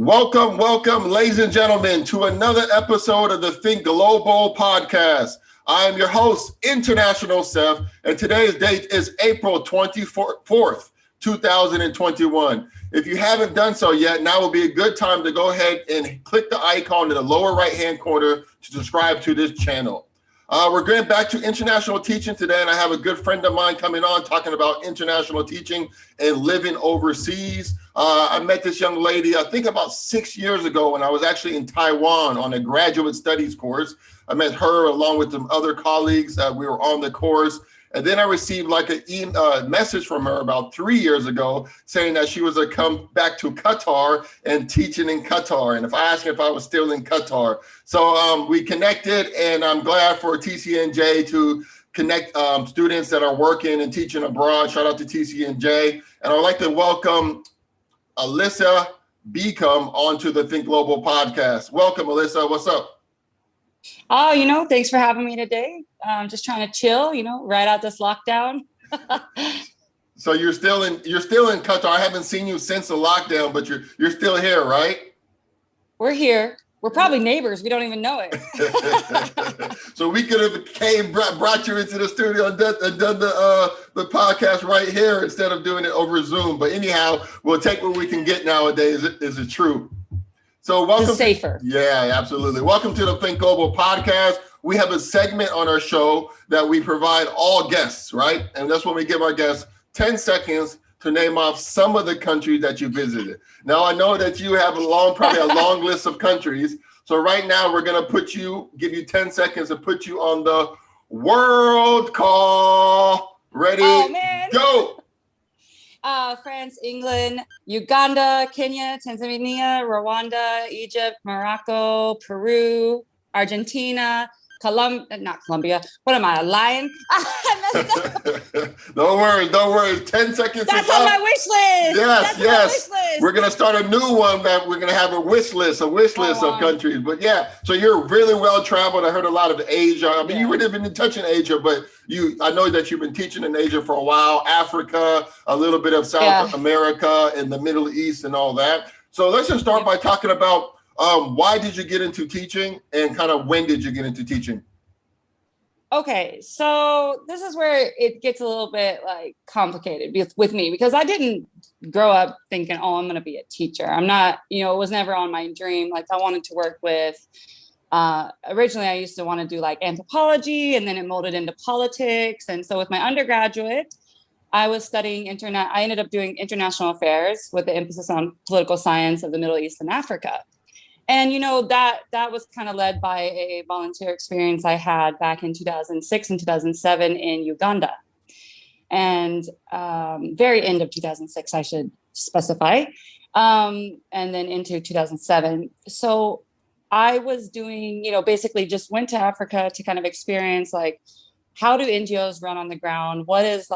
Welcome, ladies and gentlemen, to another episode of the Think Global podcast. I am your host, International Seth, and today's date is April 24th, 2021. If you haven't done so yet, now will be a good time to go ahead and click the icon in the lower right-hand corner to subscribe to this channel. We're going back to international teaching today, and I have a good friend of mine coming on talking about international teaching and living overseas. I met this young lady, I think about 6 years ago when I was actually in Taiwan on a graduate studies course. I met her along with some other colleagues. We were on the course. And then I received like a message from her about 3 years ago saying that she was to come back to Qatar and teaching in Qatar. And if I asked her if I was still in Qatar. So we connected, and I'm glad for TCNJ to connect students that are working and teaching abroad. Shout out to TCNJ. And I'd like to welcome Alyssa Become onto the Think Global podcast. Welcome, Alyssa. What's up? Oh, thanks for having me today. Just trying to chill, right out this lockdown. So you're still in Qatar. I haven't seen you since the lockdown, but you're still here, right? We're here. We're probably neighbors. We don't even know it. So we could have brought you into the studio and done the podcast right here instead of doing it over Zoom. But anyhow, we'll take what we can get nowadays. Is it true? So welcome. It's safer. Yeah, absolutely. Welcome to the Think Global podcast. We have a segment on our show that we provide all guests, right? And that's when we give our guests 10 seconds to name off some of the countries that you visited. Now, I know that you have probably a long list of countries. So right now we're going to give you 10 seconds to put you on the world call. Ready? Oh, man. Go. France, England, Uganda, Kenya, Tanzania, Rwanda, Egypt, Morocco, Peru, Argentina, not Colombia. What am I, a lion? Don't worry. 10 seconds. That's on my wish list. Yes. We're going to start a new one that we're going to have a wish list of countries. But yeah, so you're really well traveled. I heard a lot of Asia. I mean, you really been touching Asia, but I know that you've been teaching in Asia for a while, Africa, a little bit of South America and the Middle East and all that. So let's just start by talking about why did you get into teaching and kind of when did you get into teaching? Okay, so this is where it gets a little bit complicated with me because I didn't grow up thinking, I'm going to be a teacher. I'm not, it was never on my dream. I wanted to work with, originally I used to want to do anthropology, and then it molded into politics. And so with my undergraduate, I was studying I ended up doing international affairs with the emphasis on political science of the Middle East and Africa. And, that was kind of led by a volunteer experience I had back in 2006 and 2007 in Uganda. And very end of 2006, I should specify, and then into 2007. So I was doing, basically just went to Africa to kind of experience how do NGOs run on the ground? What is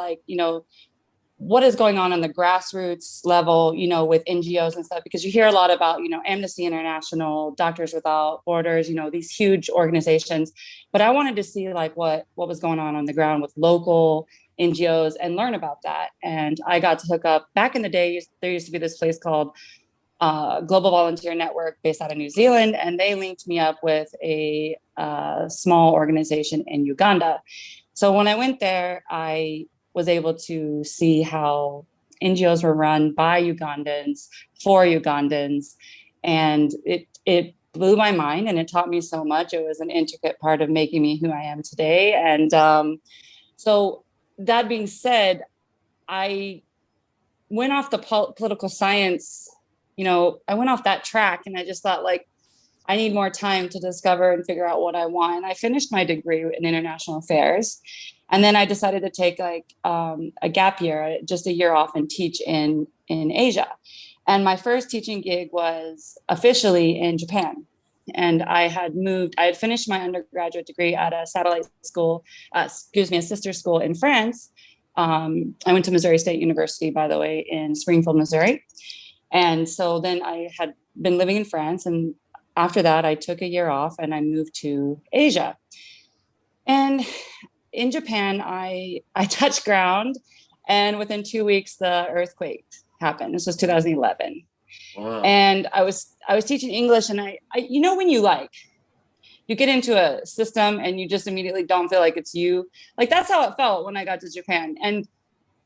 what is going on the grassroots level, with NGOs and stuff, because you hear a lot about, Amnesty International, Doctors Without Borders, these huge organizations. But I wanted to see what was going on the ground with local NGOs and learn about that. And I got to hook up back in the day. There used to be this place called Global Volunteer Network based out of New Zealand. And they linked me up with a small organization in Uganda. So when I went there, I was able to see how NGOs were run by Ugandans for Ugandans. And it blew my mind, and it taught me so much. It was an intricate part of making me who I am today. And so that being said, I went off the political science, I went off that track, and I just thought I need more time to discover and figure out what I want. And I finished my degree in international affairs. And then I decided to take a gap year, just a year off, and teach in Asia. And my first teaching gig was officially in Japan. And I had finished my undergraduate degree at a satellite school, a sister school in France. I went to Missouri State University, by the way, in Springfield, Missouri. And so then I had been living in France. And after that, I took a year off and I moved to Asia. And in Japan, I touched ground, and within 2 weeks, the earthquake happened. This was 2011. Wow. And I was teaching English, and I you know, when you get into a system and you just immediately don't feel like it's you, like that's how it felt when I got to Japan. And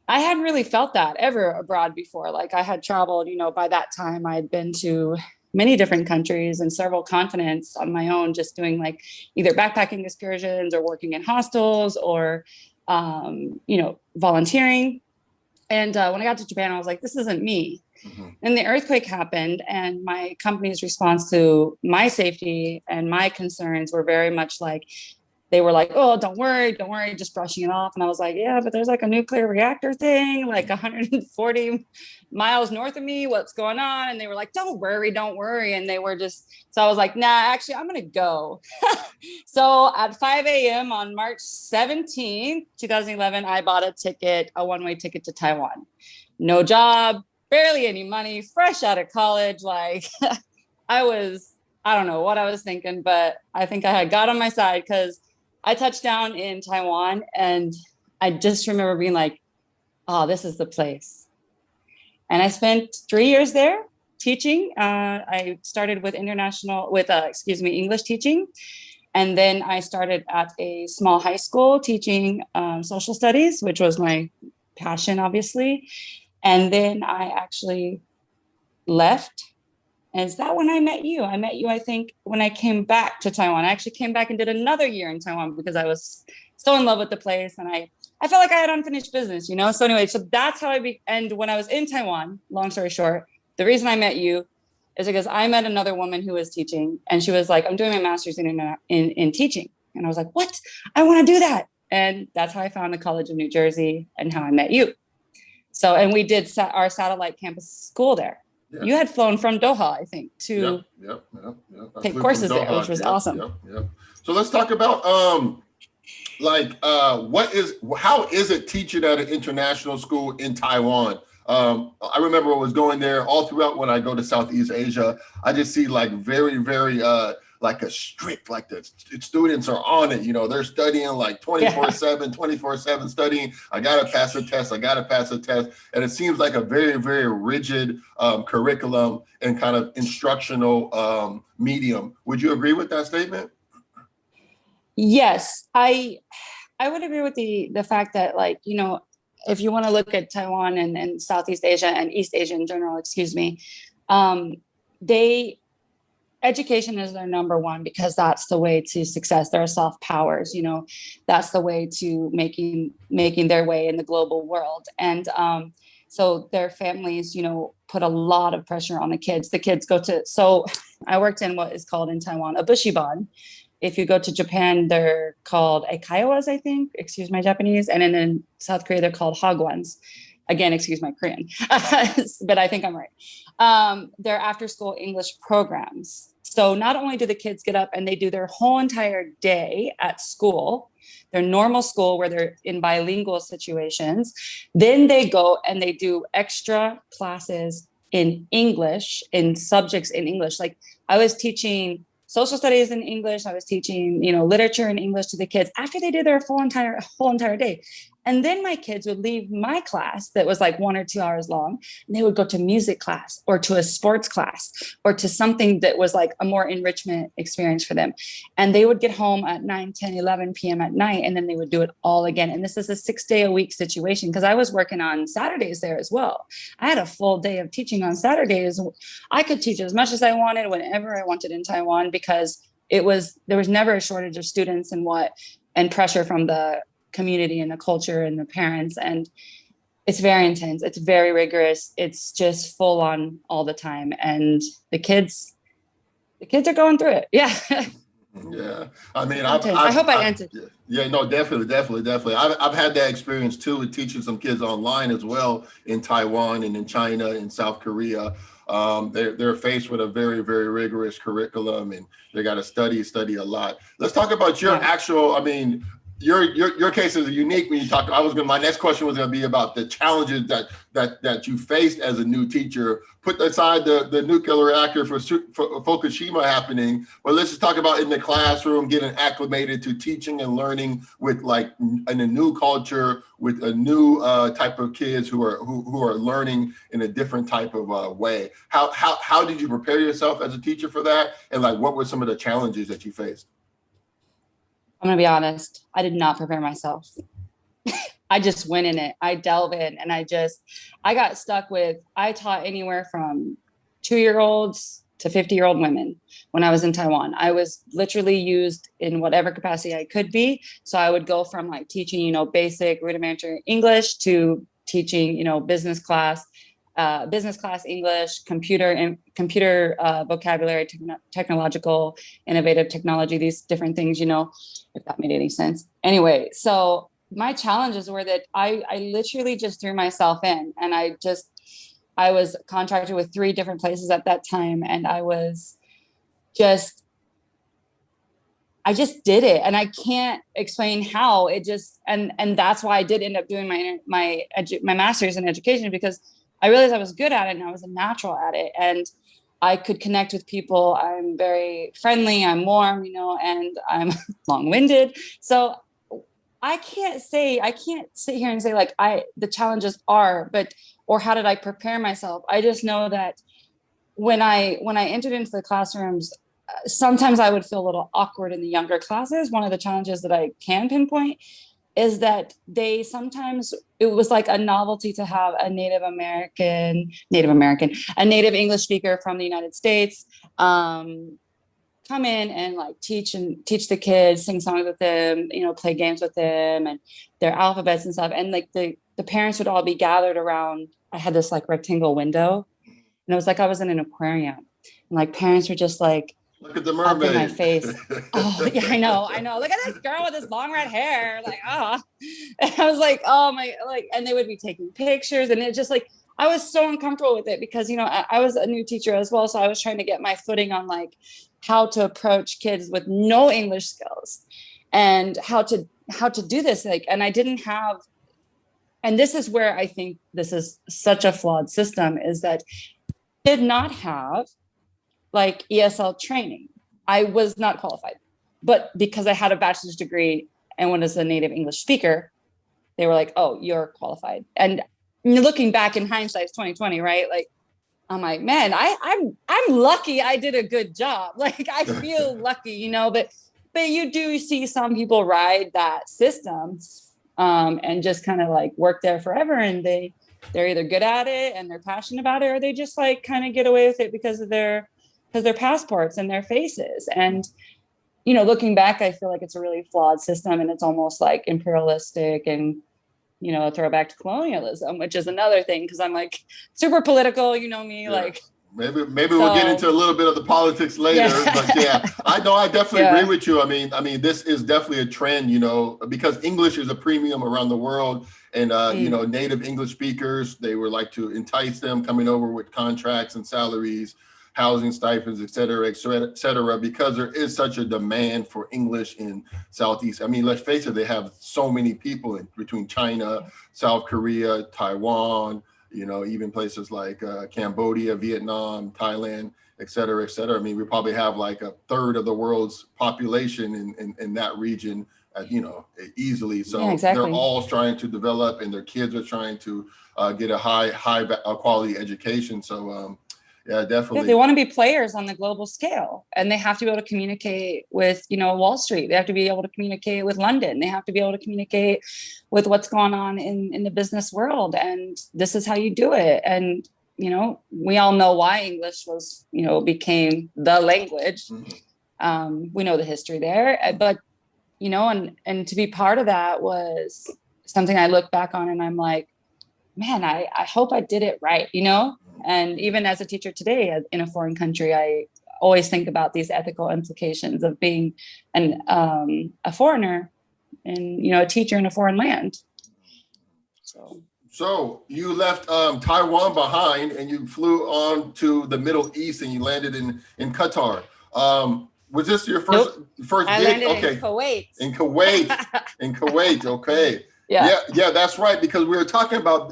I hadn't really felt that ever abroad before. Like I had traveled, you know, by that time I had been to many different countries and several continents on my own, just doing like either backpacking excursions or working in hostels or, you know, volunteering. And when I got to Japan, I was like, this isn't me. Mm-hmm. And the earthquake happened, and my company's response to my safety and my concerns were very much like, they were like, oh, don't worry, just brushing it off. And I was like, yeah, but there's like a nuclear reactor thing, like 140 miles north of me. What's going on? And they were like, don't worry. And they were just, so I was like, nah, actually, I'm going to go. So at 5 a.m. on March 17th, 2011, I bought a one-way ticket to Taiwan. No job, barely any money, fresh out of college. Like I don't know what I was thinking, but I think I had God on my side, because I touched down in Taiwan and I just remember being like, oh, this is the place. And I spent 3 years there teaching. I started with English teaching. And then I started at a small high school teaching social studies, which was my passion, obviously. And then I actually left. And is that when I met you? I met you, I think, when I came back to Taiwan. I actually came back and did another year in Taiwan because I was so in love with the place. And I felt like I had unfinished business, you know? So anyway, so that's how and when I was in Taiwan, long story short, the reason I met you is because I met another woman who was teaching, and she was like, I'm doing my master's in teaching. And I was like, what? I want to do that. And that's how I found the College of New Jersey and how I met you. So, and we did our satellite campus school there. Yeah. You had flown from Doha, I think, to take courses there, which was awesome. So let's talk about how is it teaching at an international school in Taiwan? I remember I was going there all throughout when I go to Southeast Asia. I just see like very, very like a strict, like the students are on it, you know, they're studying like 24/7 studying. I got to pass a test. And it seems like a very, very rigid curriculum and kind of instructional medium. Would you agree with that statement? Yes, I would agree with the fact that, like, you know, if you want to look at Taiwan and Southeast Asia and East Asia in general, education is their number one, because that's the way to success. They're soft powers, you know, that's the way to making their way in the global world. And so their families, you know, put a lot of pressure on the kids. The kids so I worked in what is called in Taiwan a bushiban. If you go to Japan, they're called eikaiwas, I think, excuse my Japanese. And then in South Korea, they're called hagwons. Again, excuse my Korean, but I think I'm right. They're after school English programs. So not only do the kids get up and they do their whole entire day at school, their normal school where they're in bilingual situations, then they go and they do extra classes in English, in subjects in English. Like I was teaching social studies in English. I was teaching, you know, literature in English to the kids after they did their whole entire day. And then my kids would leave my class that was like 1 or 2 hours long, and they would go to music class or to a sports class or to something that was like a more enrichment experience for them. And they would get home at 9, 10, 11 p.m. at night, and then they would do it all again. And this is a 6-day-a-week situation, because I was working on Saturdays there as well. I had a full day of teaching on Saturdays. I could teach as much as I wanted, whenever I wanted in Taiwan, because there was never a shortage of students and pressure from the community and the culture and the parents. And it's very intense. It's very rigorous. It's just full on all the time. And the kids are going through it. Yeah. Yeah. I mean, I hope I answered. Yeah, no, definitely. I've had that experience too, with teaching some kids online as well in Taiwan and in China and South Korea. They're faced with a very, very rigorous curriculum, and they got to study a lot. Let's talk about your actual, your case is unique when you talk. My next question was going to be about the challenges that you faced as a new teacher. Put aside the nuclear reactor for Fukushima happening, but let's just talk about in the classroom, getting acclimated to teaching and learning with like in a new culture, with a new type of kids who are learning in a different type of way. How did you prepare yourself as a teacher for that, and like what were some of the challenges that you faced? I'm gonna be honest, I did not prepare myself. I just went in it. I delve in, and I got stuck with, I taught anywhere from 2-year-olds to 50-year-old women when I was in Taiwan. I was literally used in whatever capacity I could be. So I would go from like teaching, basic rudimentary English to teaching, business class English, computer vocabulary, technological, innovative technology, these different things, if that made any sense. Anyway, so my challenges were that I literally just threw myself in, and I was contracted with 3 different places at that time. And I just did it. And I can't explain how it just, and that's why I did end up doing my master's in education, because I realized I was good at it and I was a natural at it. And I could connect with people. I'm very friendly, I'm warm, and I'm long-winded. So I can't sit here and say like the challenges are, or how did I prepare myself? I just know that when I entered into the classrooms, sometimes I would feel a little awkward in the younger classes. One of the challenges that I can pinpoint is that it was like a novelty to have a native English speaker from the United States come in and like teach the kids, sing songs with them, play games with them and their alphabets and stuff. And like the parents would all be gathered around. I had this like rectangle window, and it was like I was in an aquarium, and like parents were just like, look at the mermaid. Up in my face. Oh yeah, I know. Look at this girl with this long red hair. Like, And I was like, oh my, like, and they would be taking pictures, and it just like, I was so uncomfortable with it because, I was a new teacher as well. So I was trying to get my footing on like how to approach kids with no English skills and how to do this. Like, and I didn't have, and this is where I think this is such a flawed system, is that I did not have like ESL training. I was not qualified, but because I had a bachelor's degree and was a native English speaker, they were like, oh, you're qualified. And looking back in hindsight, it's 2020, right? Like, I'm like, man, I'm lucky I did a good job. Like, I feel lucky, but you do see some people ride that system and just kind of like work there forever. And they're either good at it and they're passionate about it, or they just like kind of get away with it because of their passports and their faces. And, looking back, I feel like it's a really flawed system, and it's almost like imperialistic and, a throwback to colonialism, which is another thing. Cause I'm like super political, me, yeah. Like, maybe we'll get into a little bit of the politics later, yeah. But yeah, I definitely agree with you. I mean, this is definitely a trend, because English is a premium around the world, and native English speakers, they would like to entice them coming over with contracts and salaries, housing stipends, et cetera, because there is such a demand for English in Southeast. I mean, let's face it, they have so many people between China, South Korea, Taiwan, even places like Cambodia, Vietnam, Thailand, et cetera, et cetera. I mean, we probably have like a third of the world's population in that region, easily. So yeah, exactly. They're all trying to develop, and their kids are trying to get a high quality education. So, yeah, definitely. Yeah, they want to be players on the global scale, and they have to be able to communicate with, Wall Street. They have to be able to communicate with London. They have to be able to communicate with what's going on in the business world. And this is how you do it. And, we all know why English was, became the language. Mm-hmm. We know the history there, but, and to be part of that was something I look back on and I'm like, man, I hope I did it right, And even as a teacher today in a foreign country, I always think about these ethical implications of being a foreigner and, a teacher in a foreign land. So you left Taiwan behind and you flew on to the Middle East and you landed in Qatar. Was this your Nope. first I gig? landed Okay. in Kuwait. In Kuwait. In Kuwait. Okay. Yeah. Yeah, that's right. Because we were talking about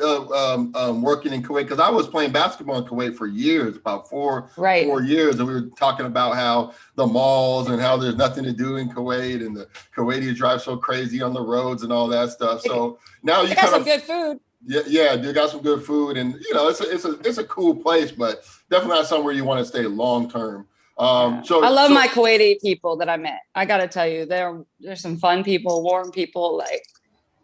working in Kuwait, because I was playing basketball in Kuwait for years, about four Right. years, and we were talking about how the malls and how there's nothing to do in Kuwait, and the Kuwaitis drive so crazy on the roads and all that stuff. So now you They got kind some of good food. yeah, they got some good food, and you know it's a cool place, but definitely not somewhere you want to stay long term. So I love my Kuwaiti people that I met. I got to tell you, there's some fun people, warm people. Like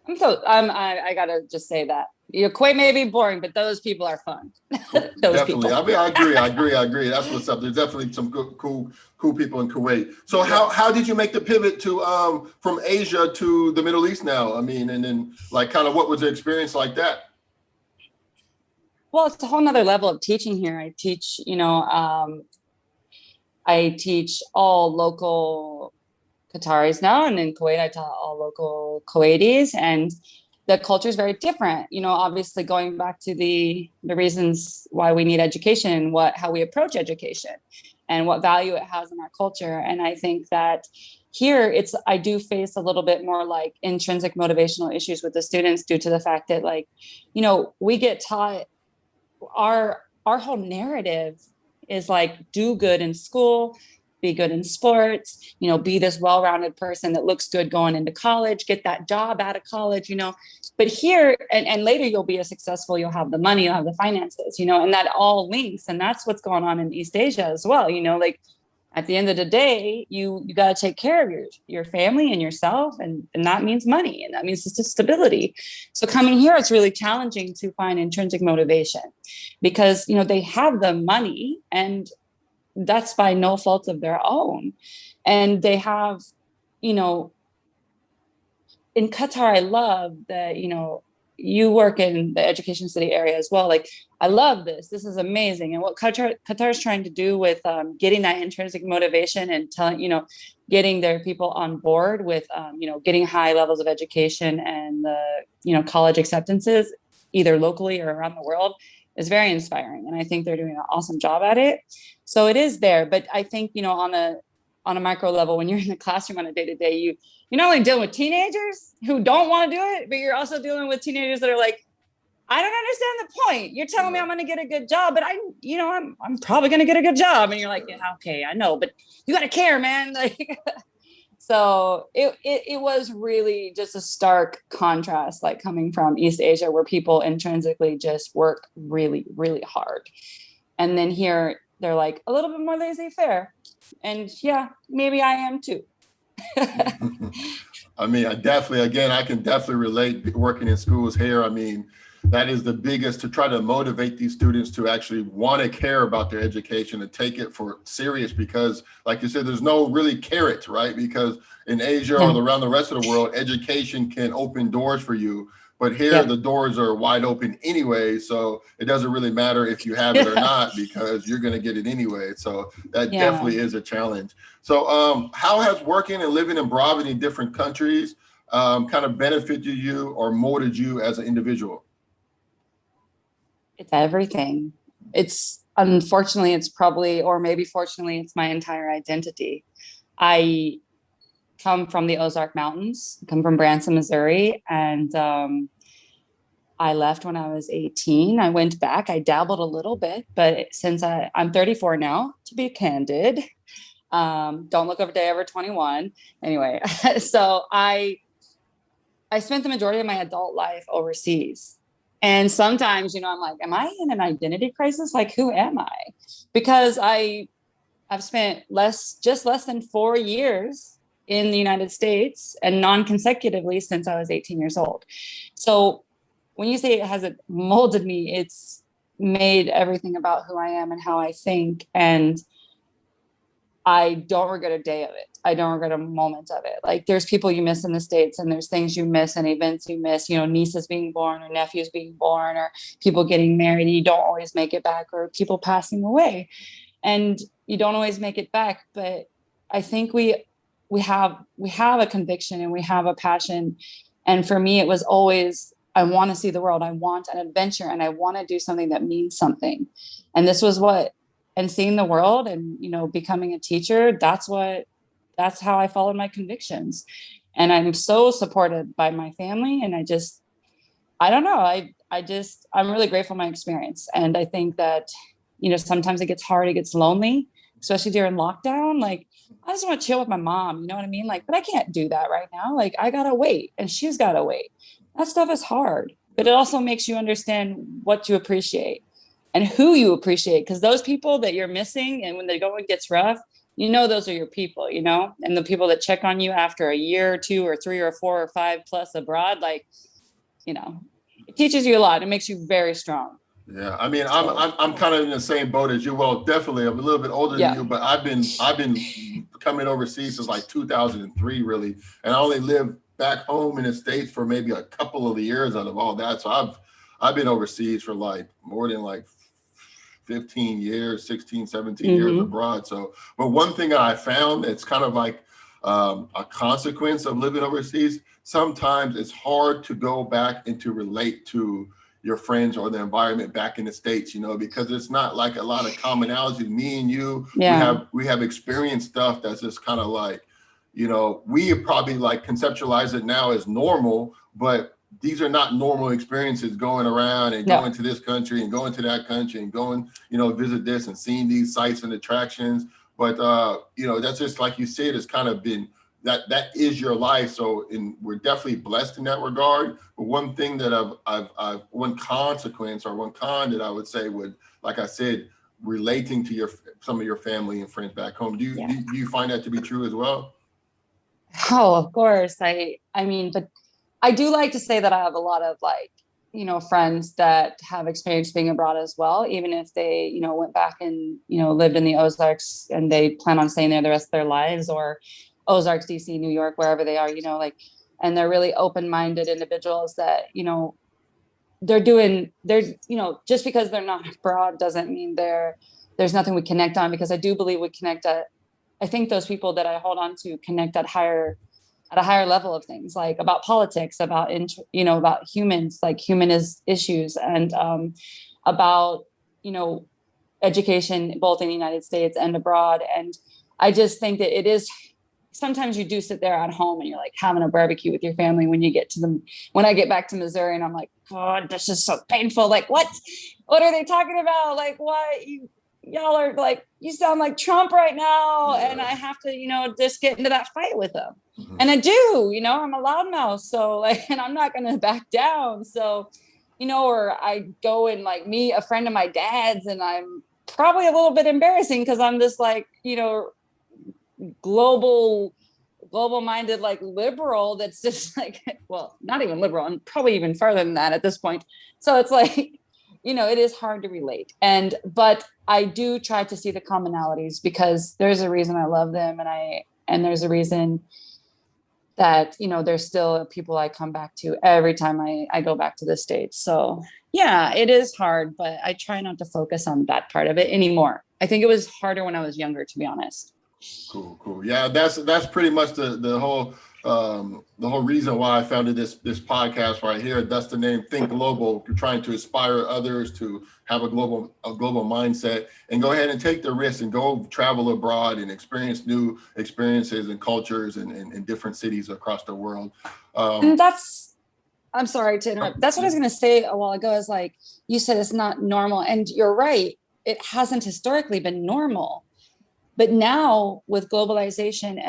I gotta just say that. Kuwait may be boring, but those people are fun. Definitely. People. I mean, I agree. That's what's up. There's definitely some good, cool people in Kuwait. So how did you make the pivot to from Asia to the Middle East now? I mean, and then like kind of what was the experience like that? Well, it's a whole nother level of teaching here. I teach all local Qataris now, and in Kuwait, I taught all local Kuwaitis, and the culture is very different. Obviously, going back to the reasons why we need education, how we approach education, and what value it has in our culture. And I think that here, I do face a little bit more like intrinsic motivational issues with the students due to the fact that, like, we get taught our whole narrative is like, do good in school, be good in sports, be this well-rounded person that looks good going into college, get that job out of college, but here and later you'll be you'll have the money, you'll have the finances, and that all links. And that's what's going on in East Asia as well. Like at the end of the day, you got to take care of your family and yourself. And that means money, and that means stability. So coming here, it's really challenging to find intrinsic motivation because, they have the money, and that's by no fault of their own. And they have, in Qatar, I love that, you work in the education city area as well. Like, I love this. This is amazing. And what Qatar is trying to do with getting that intrinsic motivation and getting their people on board with, getting high levels of education and the, college acceptances, either locally or around the world, is very inspiring. And I think they're doing an awesome job at it. So it is there. But I think, on a micro level, when you're in the classroom on a day-to-day, you're not only dealing with teenagers who don't want to do it, but you're also dealing with teenagers that are like, I don't understand the point. You're telling me I'm going to get a good job, but I'm probably going to get a good job. And you're like, yeah, okay, I know, but you got to care, man. Like, so it was really just a stark contrast, like coming from East Asia, where people intrinsically just work really, really hard. And then here they're like a little bit more laissez-faire. And yeah, maybe I am too. I mean, I can definitely relate working in schools here. I mean, that is the biggest, to try to motivate these students to actually want to care about their education and take it for serious, because like you said, there's no really carrot, right? Because in Asia or around the rest of the world, education can open doors for you. But here, the doors are wide open anyway. So it doesn't really matter if you have it or not, because you're going to get it anyway. So that definitely is a challenge. So how has working and living abroad in different countries kind of benefited you or molded you as an individual? It's everything. Unfortunately, it's probably, or maybe fortunately, it's my entire identity. I come from the Ozark Mountains, come from Branson, Missouri, and I left when I was 18. I went back. I dabbled a little bit, but since I'm 34 now, to be candid, don't look a day over 21. Anyway, so I spent the majority of my adult life overseas. And sometimes, I'm like, am I in an identity crisis? Like, who am I? Because I've spent less than 4 years in the United States, and non-consecutively since I was 18 years old. So when you say it molded me, it's made everything about who I am and how I think. And I don't regret a day of it. I don't regret a moment of it. Like, there's people you miss in the States, and there's things you miss and events you miss, nieces being born or nephews being born or people getting married. You don't always make it back, or people passing away, and you don't always make it back. But I think we have a conviction and we have a passion. And for me, it was always, I want to see the world. I want an adventure, and I want to do something that means something. And this was what and seeing the world and, becoming a teacher, that's how I followed my convictions. And I'm so supported by my family. And I don't know. I'm really grateful for my experience. And I think that, sometimes it gets hard, it gets lonely, especially during lockdown. Like, I just want to chill with my mom, you know what I mean? Like, but I can't do that right now. Like, I gotta wait and she's gotta wait. That stuff is hard, but it also makes you understand what you appreciate and who you appreciate. Because those people that you're missing, and when the going gets rough, those are your people, and the people that check on you after a year or 2 or 3 or 4 or 5 plus abroad, like, it teaches you a lot. It makes you very strong. Yeah, I mean, I'm kind of in the same boat as you. Well, definitely, I'm a little bit older than you, but I've been coming overseas since like 2003, really, and I only lived back home in the States for maybe a couple of years out of all that. So I've been overseas for like more than like 15 years, 16, 17 years abroad. So, but one thing I found that's kind of like a consequence of living overseas, sometimes it's hard to go back and to relate to your friends or the environment back in the States, because it's not like a lot of commonalities. Me and you, we have experienced stuff that's just kind of like, we probably like conceptualize it now as normal, but these are not normal experiences going around and going to this country and going to that country and going, visit this and seeing these sites and attractions. But, that's just like you said, it's kind of been, that is your life. So we're definitely blessed in that regard. But one thing that one consequence or one con that I would say would, like I said, relating to some of your family and friends back home. Do you find that to be true as well? Oh, of course. I mean, but I do like to say that I have a lot of friends that have experienced being abroad as well, even if they, went back and, lived in the Ozarks and they plan on staying there the rest of their lives, or Ozarks, DC, New York, wherever they are, and they're really open-minded individuals that, just because they're not abroad doesn't mean there's nothing we connect on, because I do believe we connect I think those people that I hold on to connect at a higher level of things, like about politics, about humans, like issues, and about, education, both in the United States and abroad. And I just think that it is, sometimes you do sit there at home and you're like having a barbecue with your family when I get back to Missouri, and I'm like, God, this is so painful. Like, what are they talking about? Like, why y'all are like, you sound like Trump right now. And I have to, just get into that fight with them. And I do, I'm a loudmouth. So like, and I'm not going to back down. So, or I go and like meet a friend of my dad's, and I'm probably a little bit embarrassing because I'm this like, global minded, like liberal that's just like, well, not even liberal, and probably even farther than that at this point. So it's like, it is hard to relate. But I do try to see the commonalities, because there's a reason I love them. And there's a reason that, there's still people I come back to every time I go back to the States. So yeah, it is hard, but I try not to focus on that part of it anymore. I think it was harder when I was younger, to be honest. Cool. Yeah, that's pretty much the whole reason why I founded this podcast right here. That's the name, Think Global. You're trying to inspire others to have a global mindset and go ahead and take the risk and go travel abroad and experience new experiences and cultures in different cities across the world. And I'm sorry to interrupt. That's what I was going to say a while ago, is like, you said it's not normal, and you're right. It hasn't historically been normal. But now with globalization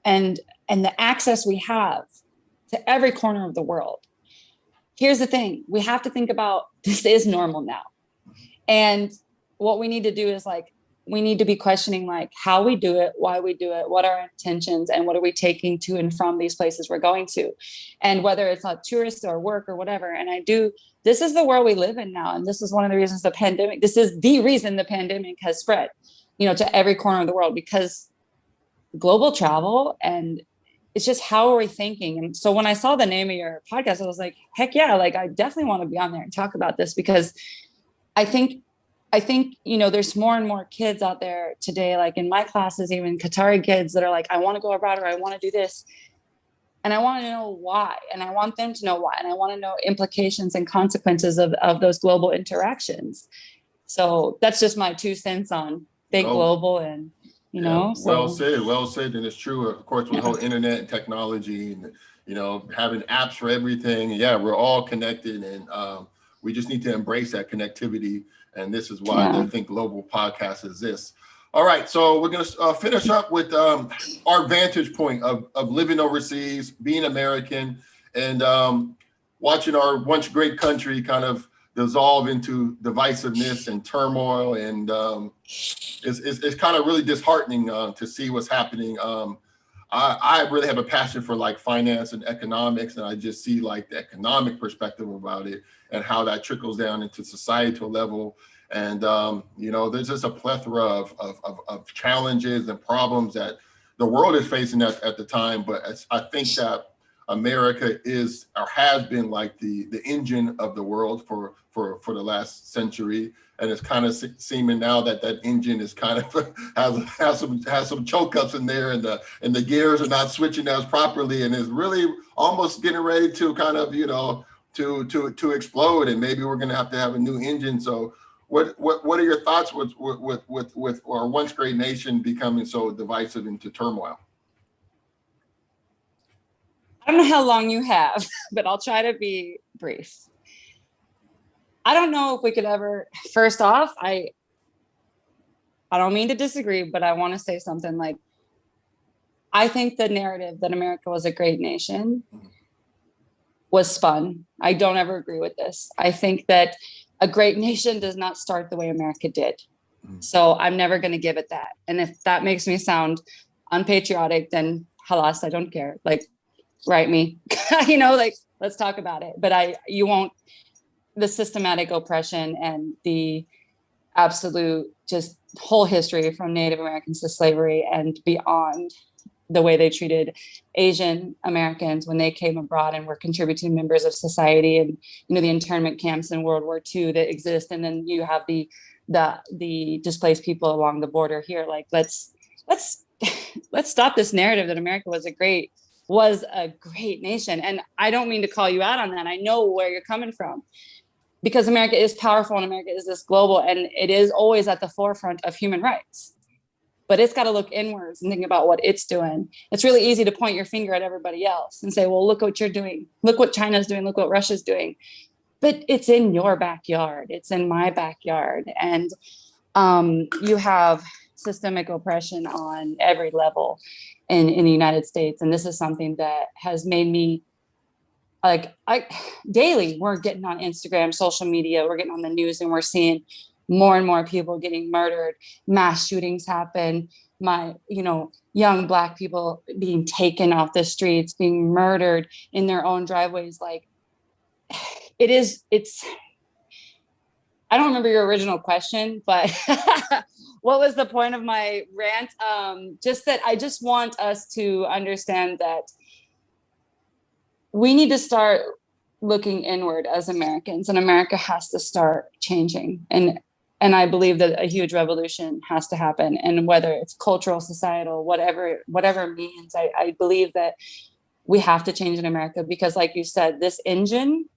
and the access we have to every corner of the world, here's the thing. We have to think about, this is normal now. And what we need to do is like, we need to be questioning like how we do it, why we do it, what are our intentions, and what are we taking to and from these places we're going to, and whether it's not tourists or work or whatever. And this is the world we live in now. And this is one of the reasons this is the reason the pandemic has spread, to every corner of the world, because global travel, and it's just, how are we thinking? And so when I saw the name of your podcast, I was like, heck yeah, like I definitely want to be on there and talk about this, because I think, there's more and more kids out there today, like in my classes, even Qatari kids that are like, I want to go abroad, or I want to do this. And I want to know why, and I want them to know why. And I want to know implications and consequences of those global interactions. So that's just my 2 cents on think global and, well said. And it's true, of course, with the whole internet and technology and, having apps for everything. Yeah, we're all connected, and we just need to embrace that connectivity. And this is why the Think Global podcast exists. All right, so we're going to finish up with our vantage point of living overseas, being American, and watching our once great country kind of dissolve into divisiveness and turmoil. And it's kind of really disheartening to see what's happening. I really have a passion for like finance and economics, and I just see like the economic perspective about it and how that trickles down into societal level. And, there's just a plethora of challenges and problems that the world is facing at the time. But I think that America is or has been like the engine of the world for the last century. And it's kind of seeming now that engine is kind of has some choke ups in there, and the gears are not switching as properly, and is really almost getting ready to kind of, to explode. And maybe we're going to have a new engine. So what are your thoughts with our once great nation becoming so divisive into turmoil? I don't know how long you have, but I'll try to be brief. I don't know if we could ever, first off, I don't mean to disagree, but I want to say something like, I think the narrative that America was a great nation was spun. I don't ever agree with this. I think that a great nation does not start the way America did. So I'm never going to give it that. And if that makes me sound unpatriotic, then halas, I don't care. Like, write me, let's talk about it. But you won't, the systematic oppression and the absolute just whole history from Native Americans to slavery and beyond, the way they treated Asian Americans when they came abroad and were contributing members of society, and the internment camps in World War II that exist, and then you have the displaced people along the border here. Like, let's stop this narrative that America was a great nation. And I don't mean to call you out on that. I know where you're coming from, because America is powerful and America is this global, and it is always at the forefront of human rights. But it's got to look inwards and think about what it's doing. It's really easy to point your finger at everybody else and say, well, look what you're doing. Look what China's doing. Look what Russia's doing. But it's in your backyard. It's in my backyard. And you have systemic oppression on every level in the United States. And this is something that has made me daily, we're getting on Instagram, social media, we're getting on the news, and we're seeing more and more people getting murdered, mass shootings happen, young Black people being taken off the streets, being murdered in their own driveways. Like, it's, I don't remember your original question, but what was the point of my rant? Just that I just want us to understand that we need to start looking inward as Americans, and America has to start changing. And I believe that a huge revolution has to happen. And whether it's cultural, societal, whatever it means, I believe that we have to change in America, because like you said, this engine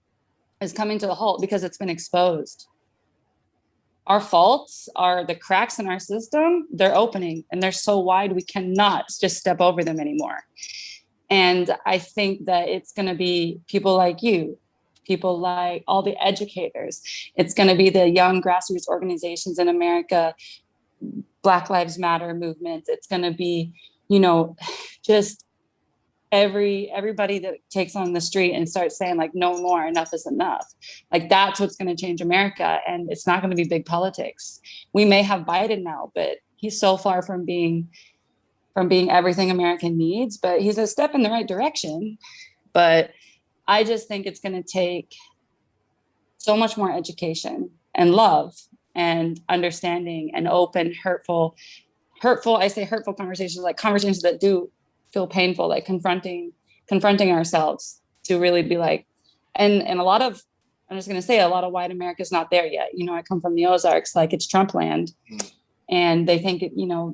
is coming to a halt because it's been exposed. Our faults are the cracks in our system. They're opening, and they're so wide, we cannot just step over them anymore. And I think that it's going to be people like you, people like all the educators. It's going to be the young grassroots organizations in America, Black Lives Matter movement. It's going to be, just everybody that takes on the street and starts saying like, no more, enough is enough. Like, that's what's going to change America. And it's not going to be big politics. We may have Biden now, but he's so far from being everything America needs, but he's a step in the right direction. But I just think it's going to take so much more education and love and understanding and open, hurtful, I say hurtful conversations, like conversations that do feel painful, like confronting ourselves, to really be like, and a lot of, I'm just going to say, a lot of white America is not there yet. I come from the Ozarks, like it's Trump land. And they think,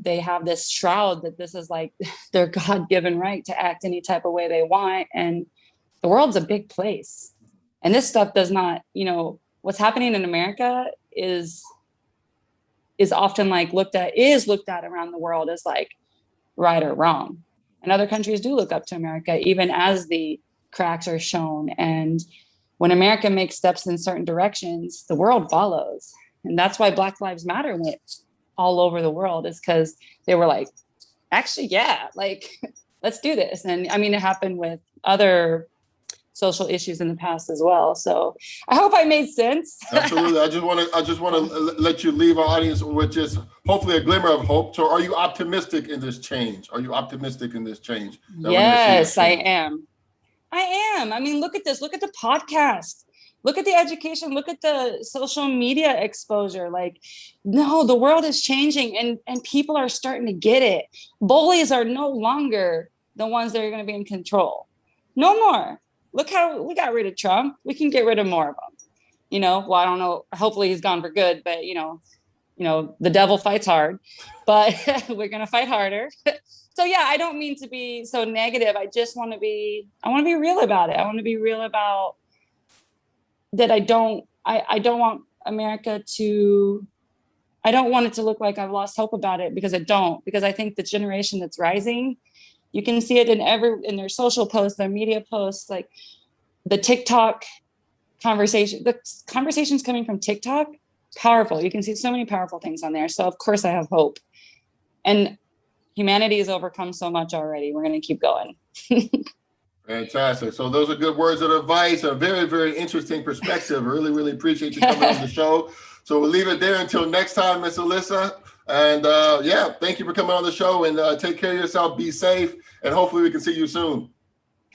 they have this shroud that this is like their God-given right to act any type of way they want. And the world's a big place. And this stuff does not, what's happening in America is is often like looked at around the world as like right or wrong. And other countries do look up to America, even as the cracks are shown. And when America makes steps in certain directions, the world follows. And that's why Black Lives Matter went all over the world, is because they were like, actually, yeah, like, let's do this. And I mean, it happened with other social issues in the past as well. So I hope I made sense. Absolutely. I just want to let you leave our audience with just hopefully a glimmer of hope. So are you optimistic in this change? Are you optimistic in this change? Yes, I am. I mean, look at this. Look at the podcast. Look at the education. Look at the social media exposure. Like, no, the world is changing and people are starting to get it. Bullies are no longer the ones that are going to be in control. No more. Look how we got rid of Trump. We can get rid of more of them. You know, well, I don't know. Hopefully he's gone for good, but you know, the devil fights hard, but we're going to fight harder. So yeah, I don't mean to be so negative. I want to be real about it. I want to be real about that. I don't want America to, I don't want it to look like I've lost hope about it, because because I think the generation that's rising, you can see it in their social posts, their media posts, like the TikTok conversation, the conversations coming from TikTok, powerful. You can see so many powerful things on there. So of course I have hope, and humanity has overcome so much already. We're going to keep going. Fantastic. So those are good words of advice, a very, very interesting perspective. Really, really appreciate you coming on the show. So we'll leave it there until next time, Miss Alyssa. And yeah, thank you for coming on the show, and take care of yourself. Be safe, and hopefully we can see you soon.